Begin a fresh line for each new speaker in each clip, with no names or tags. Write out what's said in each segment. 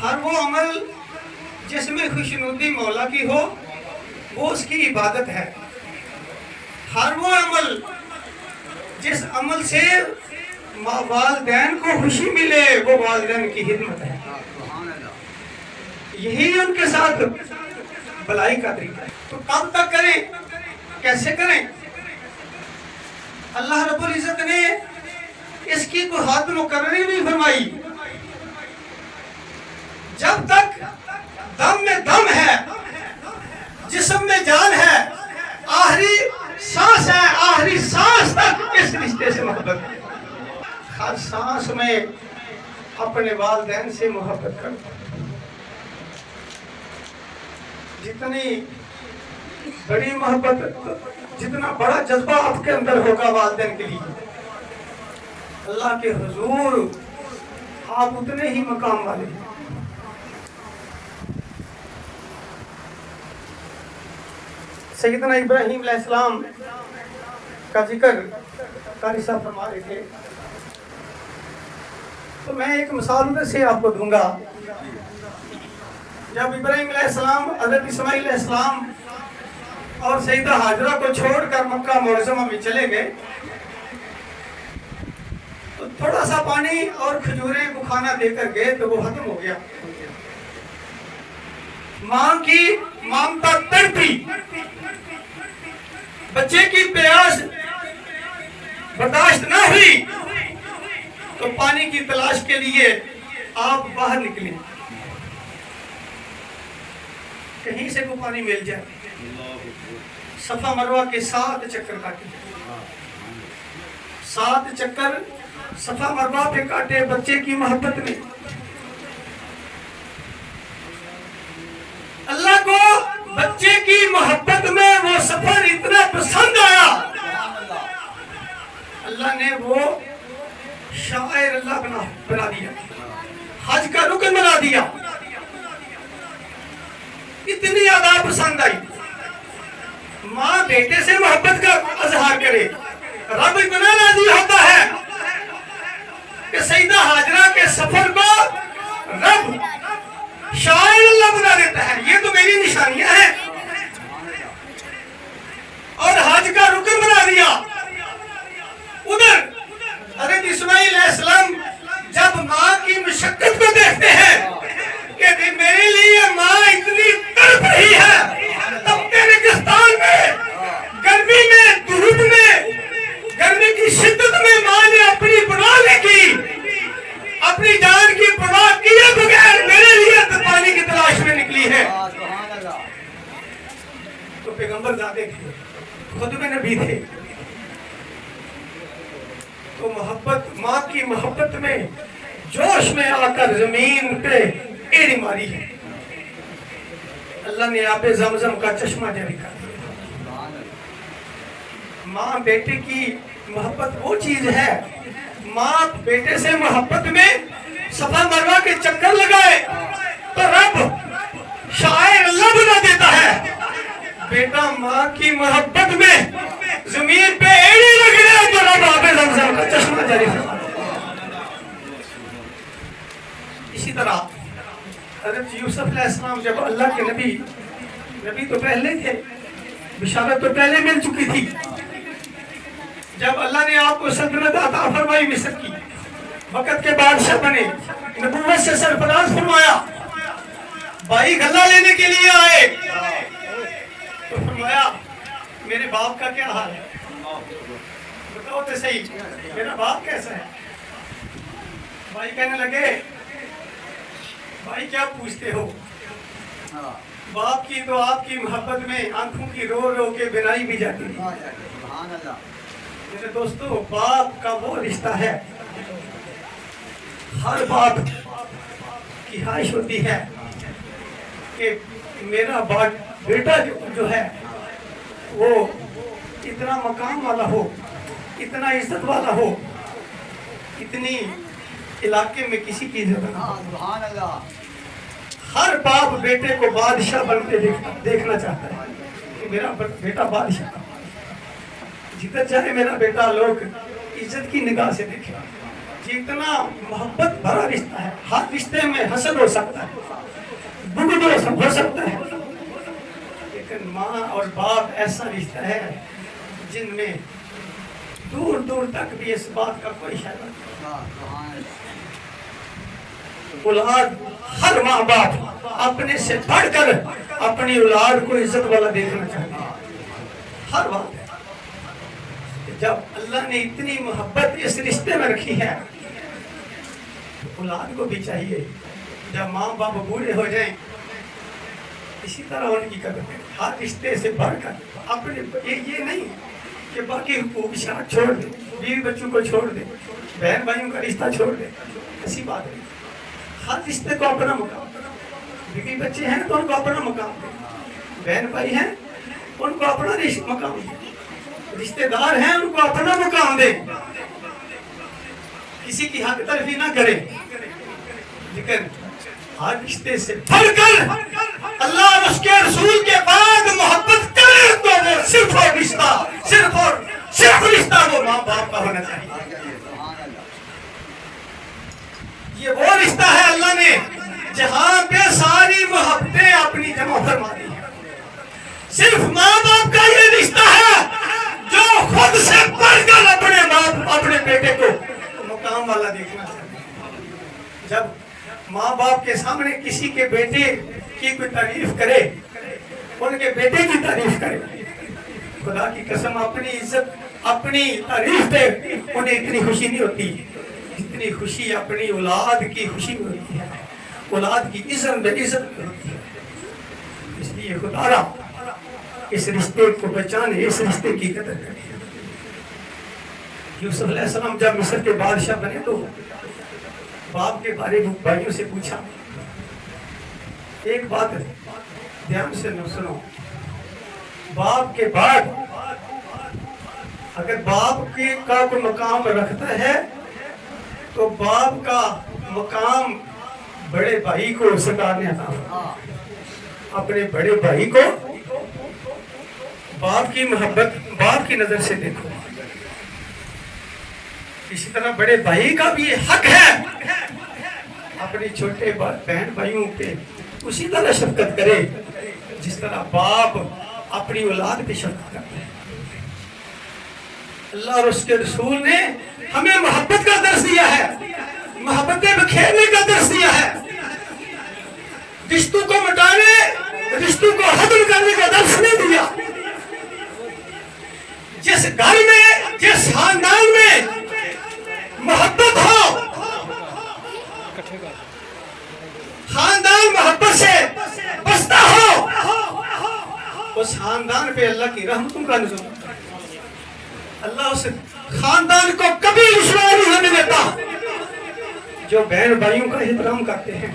ہر وہ عمل جس میں خوشنودی مولا کی ہو وہ اس کی عبادت ہے. ہر وہ عمل جس عمل سے والدین کو خوشی ملے وہ والدین کی خدمت ہے. یہی ان کے ساتھ بھلائی کا طریقہ ہے. تو کب تک کریں, کیسے کریں؟ اللہ رب العزت نے اس کی کوئی حد مقرری نہیں فرمائی. جب تک دم میں دم ہے, جسم میں جان ہے, آخری سانس ہے, آخری سانس تک اس رشتے سے محبت ہے. ہر سانس میں اپنے والدین سے محبت کرو. جتنی بڑی محبت, جتنا بڑا جذبہ آپ کے اندر ہوگا والدین کے لیے, اللہ کے حضور آپ اتنے ہی مقام والے ہیں. سیدنا ابراہیم علیہ السلام کا ذکر قاری صاحب فرما رہے تھے, تو میں ایک مثال ادھر سے آپ کو دوں گا. جب ابراہیم علیہ السلام حضرت اسماعیل علیہ السلام اور سیدہ ہاجرہ کو چھوڑ کر مکہ معظمہ میں چلے گئے, تو تھوڑا سا پانی اور کھجوریں کو کھانا دے کر گئے تو وہ ختم ہو گیا. ماں کی ممتا تڑپی, بچے کی پیاس برداشت نہ ہوئی, تو پانی کی تلاش کے لیے آپ باہر نکلے, کہیں سے کو پانی مل جائے. صفا مروہ کے 7 چکر کاٹے, 7 چکر صفا مروہ پہ کاٹے بچے کی محبت میں. اللہ کو بچے کی محبت میں وہ سفر اتنا پسند آیا, اللہ نے وہ شاعر اللہ بنا دیا, حج کا رکن بنا دیا. اتنی زیادہ پسند آئی. ماں بیٹے سے محبت کا اظہار کرے, رب اتنا راضی ہوتا ہے کہ سیدہ ہاجرہ کے سفر کو رب شاعر اللہ بنا دیتا ہے. یہ تو میری نشانیاں ہیں. اور حج کا رکن بنا دیا. ادھر حضرت اسماعیل علیہ السلام جب ماں کی مشقت کو دیکھتے ہیں کہ میرے لیے ماں اتنی تڑپ رہی ہے, تب ریگستان میں, گرمی میں, دھوپ میں, گرمی کی شدت میں ماں نے اپنی پرواہ نہیں کی, اپنی جان کی پرواہ کیے بغیر میرے لیے پانی کی تلاش میں نکلی ہے. تو پیغمبر زادے تھے, خود میں نبی تھے, تو محبت, ماں کی محبت میں جوش میں آ کر زمین پہ ایڑی ماری ہے. اللہ نے آب زمزم کا چشمہ جاری کر دیا. ماں بیٹے کی محبت وہ چیز ہے, ماں بیٹے سے محبت میں صفا مروہ کے چکر لگائے تو رب شاعر اللہ بنا دیتا ہے. بیٹا ماں کی محبت میں زمین پہ ایڑی لگ رہے تو رب آب زمزم کا چشمہ جاری کر دیا. اسی طرح حضرت یوسف علیہ السلام جب اللہ کے نبی تو پہلے تھے, بشارت تو پہلے مل چکی تھی. جب اللہ نے آپ کو سلطنت عطا فرمائی مصر کی, وقت کے بادشاہ بنے, نبوت سے سرفراز فرمایا, بھائی غلہ لینے کے لیے آئے تو فرمایا میرے باپ کا کیا حال ہے, بتاؤ تو صحیح میرا باپ کیسا ہے. بھائی کہنے لگے بھائی کیا پوچھتے ہو, باپ کی تو آپ کی محبت میں آنکھوں کی رو رو کے بنائی بھی جاتی ہے. میرے دوستو, باپ کا وہ رشتہ ہے, ہر باپ کی خواہش ہوتی ہے کہ میرا بیٹا جو ہے وہ اتنا مقام والا ہو, اتنا عزت والا ہو, اتنی علاقے میں کسی کی عزت نہ ہو. ہر باپ بیٹے کو بادشاہ بنتے دیکھنا چاہتا ہے کہ میرا بیٹا بادشاہ, جدھر چاہے میرا بیٹا لوگ عزت کی نگاہ سے دیکھے. جتنا محبت بھرا رشتہ ہے، ہر رشتے میں حسد ہو سکتا ہے، بغض ہو سکتا ہے، لیکن ماں اور باپ ایسا رشتہ ہے جن میں دور دور تک بھی اس بات کا کوئی شک نہیں۔ اولاد، ہر ماں باپ اپنے سے بڑھ کر اپنی اولاد کو عزت والا دیکھنا چاہتے ہیں، ہر بات ہے۔ جب اللہ نے اتنی محبت اس رشتے میں رکھی ہے تو اولاد کو بھی چاہیے جب ماں باپ بوڑھے ہو جائیں اسی طرح ان کی قدر کریں، ہر رشتے سے بڑھ کر اپنے، یہ نہیں کہ باقی حقوق شرط چھوڑ دیں، بیوی بچوں کو چھوڑ دیں، بہن بھائیوں کا رشتہ چھوڑ دیں، ایسی بات نہیں۔ ہر رشتے کو اپنا مقام دیں، بیوی بچے ہیں تو ان کو اپنا مقام دیں، بہن بھائی ہیں ان کو اپنا مقام دیں، رشتے دار ہیں ان کو اپنا مقام دیں، کسی کی حق تلفی نہ کریں، لیکن ہر رشتے سے بڑھ کر اللہ اور اس کے رسول کے بعد محبت کرے تو وہ صرف اور رشتہ، صرف رشتہ وہ ماں باپ کا ہونا چاہیے۔ یہ وہ رشتہ ہے اللہ نے جہاں پہ ساری محبتیں اپنی جمع فرما دی ہیں، صرف ماں باپ کا یہ رشتہ ہے جو خود سے بڑھ کر اپنے بیٹے کو مقام والا دیکھنا چاہتے ہیں۔ جب ماں باپ کے سامنے کسی کے بیٹے کی کوئی تعریف کرے، ان کے بیٹے کی تعریف کرے، خدا کی قسم اپنی عزت، اپنی تعریف پہ انہیں اتنی خوشی نہیں ہوتی جتنی خوشی اپنی اولاد کی خوشی میں ہوتی ہے، اولاد کی عزت میں عزت میں ہوتی ہے۔ اس لیے خدا را اس رشتے کو بچانے، اس رشتے کی قدر کرے۔ یوسف علیہ السلام جب مصر کے بادشاہ بنے تو باپ کے بارے میں بھائیوں سے پوچھا، ایک بات دھیان سے سنو، باپ کے بعد اگر باپ کا کوئی مقام رکھتا ہے تو باپ کا مقام بڑے بھائی کو سرکار نے عطا فرمایا۔ اپنے بڑے بھائی کو باپ کی محبت، باپ کی نظر سے دیکھو، اسی طرح بڑے بھائی کا بھی یہ حق ہے اپنے چھوٹے بہن بھائیوں پہ اسی طرح شفقت کرے جس طرح باپ اپنی اولاد پہ شفقت کرتا ہے۔ اللہ اور اس کے رسول نے ہمیں محبت کا درس دیا ہے، محبتیں بکھیرنے کا درس دیا ہے، رشتوں کو مٹانے، رشتوں کو ختم کرنے کا درس نہیں دیا۔ جس گھر میں، جس خاندان میں محبت ہو، خاندان محبت سے بستا ہو، اس خاندان پہ اللہ کی رحمتوں کا نزول ہوتا ہے۔ اللہ اس خاندان کو کبھی رسوا نہیں ہونے دیتا۔ جو بہن بھائیوں کا احترام کرتے ہیں،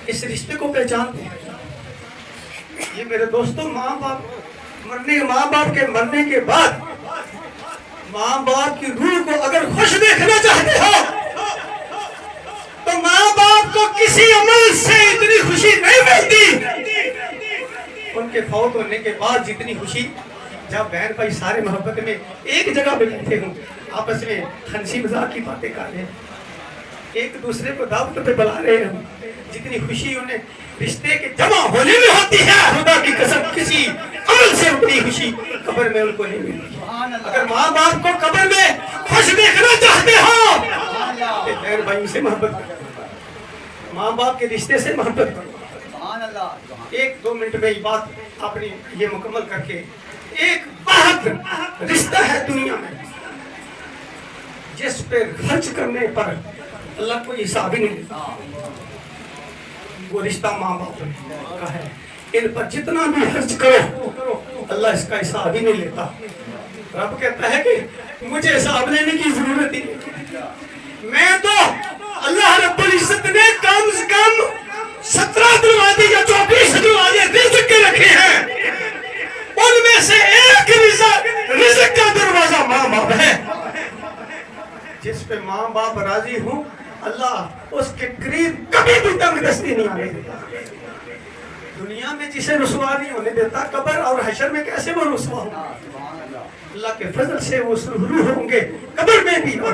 اس رشتے کو پہچانتے ہیں۔ یہ میرے دوستوں، ماں باپ کے مرنے کے بعد ماں باپ کی روح کو اگر خوش دیکھنا چاہتے ہو تو ماں باپ کو کسی عمل سے اتنی خوشی نہیں ملتی ان کے فوت ہونے کے بعد جتنی خوشی جب بہن بھائی سارے محبت میں ایک جگہ پہ بیٹھے ہوں، آپس میں ہنسی مذاق کی باتیں کر رہے ہیں، ایک دوسرے کو دعوت پہ بلا رہے ہیں، جتنی خوشی انہیں رشتے کے جمع ہونے میں ہوتی ہے، خدا کی قسم کسی عمل سے اتنی خوشی قبر میں ان کو نہیں ملتی۔ اگر ماں باپ کو قبر میں خوش دیکھنا چاہتے ہو تو بہن بھائیوں سے محبت کرو، ماں باپ کے رشتے سے محبت کرو۔ ایک دو منٹ میں یہ بات اپنی یہ مکمل کر کے، ایک بہت رشتہ ہے دنیا میں جس پہ خرچ کرنے پر اللہ کوئی حساب ہی نہیں دیتا، وہ رشتہ ماں باپ کا ہے۔ ان پر جتنا بھی خرچ کرو اللہ اس کا حساب ہی نہیں لیتا۔ رب کہتا ہے کہ مجھے حساب لینے کی ضرورت ہی نہیں، میں تو اللہ رب العزت نے کم سے کم 17 دروازے یا 24 دروازے رزق کے رکھے ہیں، ان میں سے ایک رزق کا دروازہ ماں باپ ہے۔ جس پہ ماں باپ راضی ہوں اللہ اس کے قریب کبھی بھی تنگ دستی نہیں آنے دیتا۔ دنیا میں جسے رسوا نہیں ہونے دیتا، قبر اور حشر میں کیسے وہ رسوا ہوگا؟ اللہ کے فضل سے وہ سرور ہوں گے قبر میں بھی اور